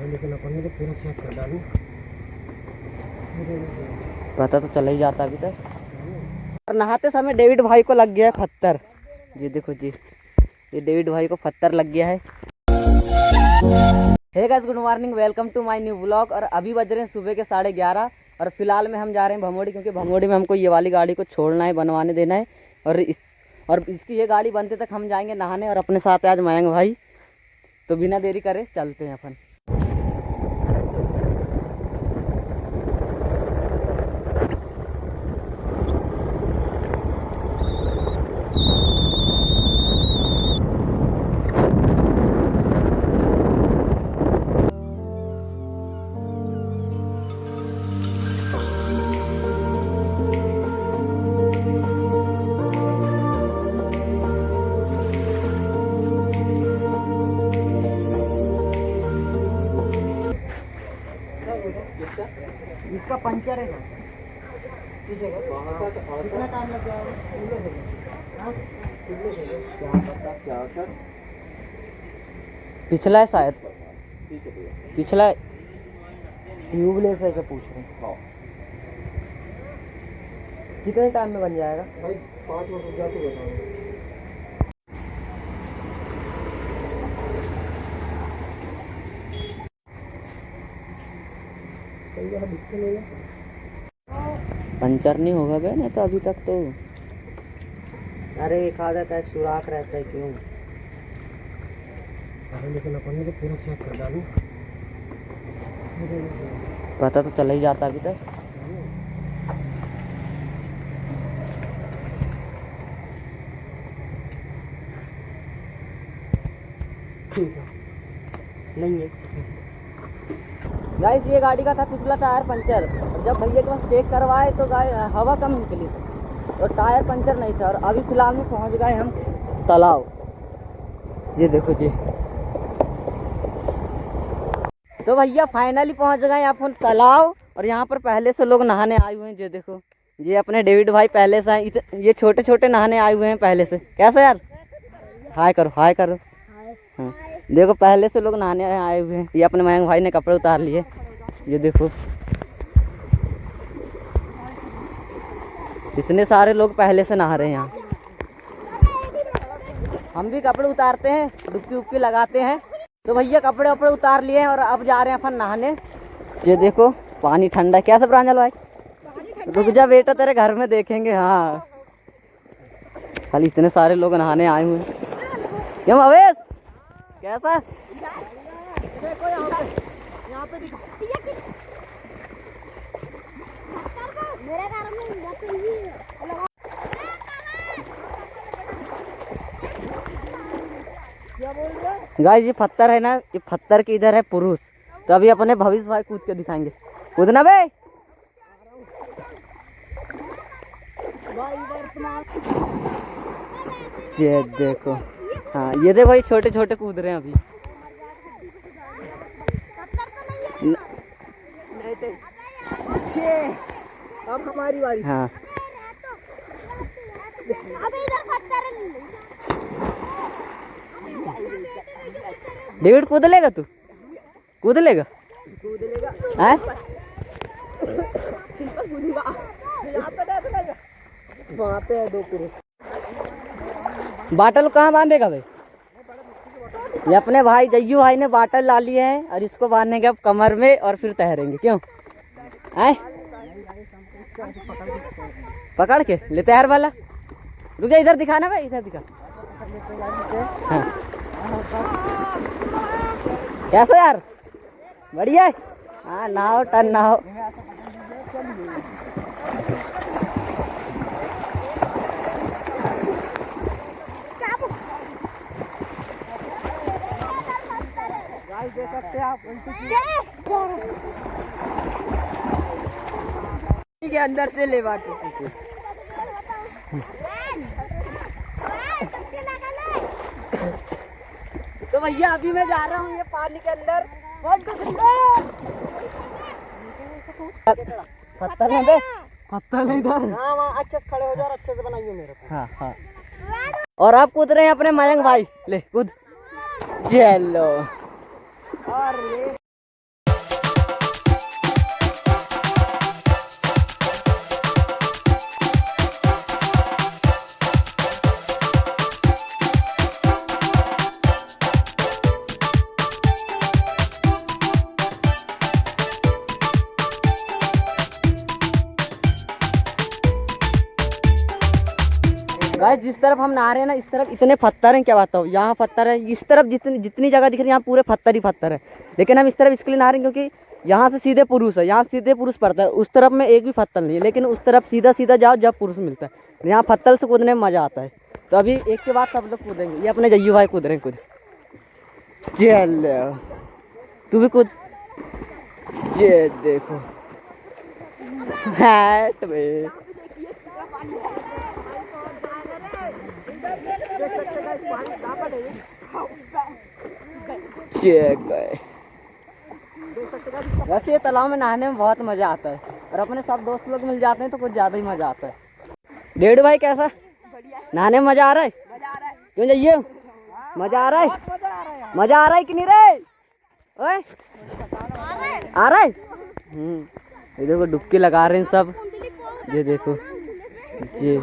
लेकिन अपन ने तो पूरा चेक कर डालू। पता तो चला ही जाता अभी तक। और नहाते समय डेविड भाई को लग गया है पत्थर। ये देखो जी, ये डेविड भाई को पत्थर लग गया है। Hey guys, good morning, welcome to my new vlog. और अभी बज रहे हैं सुबह के 11:30 और फिलहाल में हम जा रहे हैं भमोड़ी, क्योंकि भमोड़ी में हमको ये वाली गाड़ी को छोड़ना है, बनवाने देना है। और इसकी ये गाड़ी बनते तक हम जाएंगे नहाने। और अपने साथ आज मयंक भाई, तो बिना देरी करे चलते हैं अपन। इसका पंचर है कितना टाइम लग जाएगा? पिछला है शायद, पिछला ट्यूबलेस है क्या पूछ रहे हैं? कितने टाइम में बन जाएगा भाई? 5 वर्ष जाते बताओ। पंचर नहीं होगा बे, नहीं तो अभी तक तो। अरे एक आधा का सुराख रहता है क्यों? लेकिन अपन ने तो पूरा चेक कर डालू। पता तो चला ही जाता अभी तक। ठीक है, नहीं है गाइस, ये गाड़ी का था पिछला टायर पंचर। जब भैया के पास चेक करवाए तो हवा कम निकली और टायर पंचर नहीं था। और अभी फिलहाल में पहुंच गए हम तालाब। ये देखो जी, तो भैया फाइनली पहुंच गए अपन तालाब। और यहाँ पर पहले से लोग नहाने आए हुए हैं। ये देखो, ये अपने डेविड भाई पहले से आए। ये छोटे छोटे नहाने आए हुए हैं पहले से। कैसे यार? हाय करो, हाय करो। हाँ, देखो पहले से लोग नहाने आए हुए हैं। ये अपने मयंक भाई ने कपड़े उतार लिए। ये देखो, इतने सारे लोग पहले से नहा रहे हैं यहाँ। हम भी कपड़े उतारते हैं, डुबकी उबकी लगाते हैं। तो भैया कपड़े वपड़े उतार लिए हैं और अब जा रहे हैं अपन नहाने। ये देखो पानी ठंडा। कैसे प्रांजल भाई? रुक जा बेटा, तेरे घर में देखेंगे। हाँ, खाली इतने सारे लोग नहाने आए हुए हैं। क्यों अवेश, कैसा? देखो यहाँ पे मेरे घर में क्या बोल रहे हैं गाइस? ये पत्थर है ना, ये पत्थर के इधर है पुरुष। तो अभी अपने भविष्य भाई कूद के दिखाएंगे। कूदना बे। ये देखो, हाँ ये देखो, ये छोटे छोटे कूद रहे हैं अभी। नहीं तो अब हमारी बारी। हाँ, अबे इधर पत्थर है। डेविड कूद लेगा तू? कूद लेगा? कूद लेगा। हैं? कूदूंगा। यहाँ पे देखो, वहाँ पे है 2 पुरुष। बाटल कहाँ बांधेगा भाई? ये अपने भाई जय्यू भाई ने बाटल ला लिए हैं और इसको बांधेंगे अब कमर में और फिर तैरेंगे। क्यों आए? पकड़ के ले तैर वाला। रुक जा, इधर दिखाना भाई, इधर दिखा। हाँ। कैसा यार? बढ़िया है। हाँ, नहाओ टन नहाओ। देख सकते हैं आप के अंदर से ले बाटो। तो भैया अभी मैं जा रहा हूँ ये पानी के अंदर। 1 2 3 पत्थर है बे, पत्थर है इधर। हाँ, वहाँ अच्छे से खड़े हो जाओ और अच्छे से बनाइए मेरे को। हाँ हाँ। और आप कूद रहे हैं अपने मयंक भाई। ले कूद। चलो। और ये गाइस जिस तरफ हम नहा रहे हैं ना, इस तरफ इतने पत्थर हैं, क्या बताऊँ। यहाँ पत्थर है, इस तरफ जितनी जितनी जगह दिख रही है यहाँ पूरे पत्थर ही पत्थर है। लेकिन हम इस तरफ इसके लिए नहा रहे हैं क्योंकि यहाँ से सीधे पुरुष है, यहाँ सीधे पुरुष पड़ता है। उस तरफ में एक भी पत्थर नहीं है, लेकिन उस तरफ सीधा सीधा जाओ जब पुरुष मिलता है। यहाँ पत्थर से कूदने में मज़ा आता है। तो अभी एक के बाद सब लोग कूदेंगे। ये अपने जय्यू भाई कूद रहे हैं, कूद चल तू भी कूद। ये देखो हैट में वैसे ये तालाब में नहाने में बहुत मजा आता है, और अपने सब दोस्त लोग मिल जाते हैं तो कुछ ज्यादा ही मजा आता है। डेढ़ भाई कैसा नहाने में मजा आ रहा है? क्यों जाइए, मजा आ रहा है? मजा आ रहा है कि नहीं रे? ओए आ रहा है। ये देखो डुबकी लगा रहे हैं सब, ये देखो जी।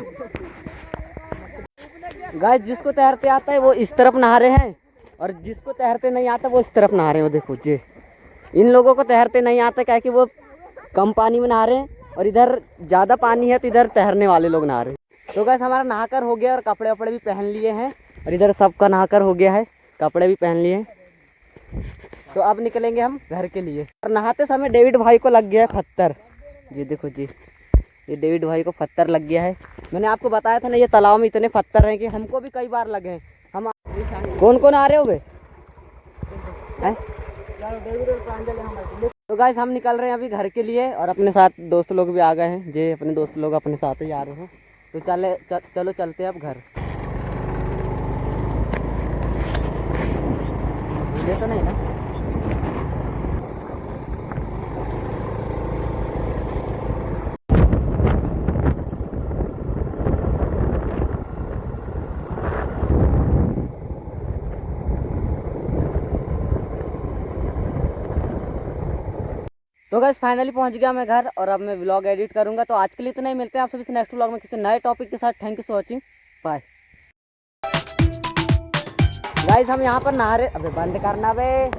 गाइस जिसको तैरते आता है वो इस तरफ नहा रहे हैं, और जिसको तैरते नहीं आता वो इस तरफ नहा रहे हैं। वो देखो जी, इन लोगों को तैरते नहीं आता क्या कि वो कम पानी में नहा रहे हैं, और इधर ज़्यादा पानी है तो इधर तैरने वाले लोग नहा रहे हैं। तो गाइस हमारा नहाकर हो गया, और कपड़े वपड़े भी पहन लिए हैं, और इधर सबका नहाकर हो गया है, कपड़े भी पहन लिए हैं। तो अब निकलेंगे हम घर के लिए। और नहाते समय डेविड भाई को लग गया है पत्थर, ये देखो जी, ये डेविड भाई को पत्थर लग गया है। मैंने आपको बताया था ना, ये तालाब में इतने पत्थर हैं कि हमको भी कई बार लगे हैं। हम कौन कौन आ रहे होगे? तो गाइस हम निकल रहे हैं अभी घर के लिए, और अपने साथ दोस्त लोग भी आ गए हैं। ये अपने दोस्त लोग अपने साथ ही आ रहे हैं। तो चलो चलते हैं अब घर। ये तो नहीं ना। तो गाइस फाइनली पहुंच गया मैं घर, और अब मैं व्लॉग एडिट करूंगा। तो आज के लिए इतना ही, मिलते हैं आप सभी से नेक्स्ट व्लॉग में किसी नए टॉपिक के साथ। Thank you for watching, bye. Guys हम यहाँ पर नहा रहे, अबे बंद करना बे।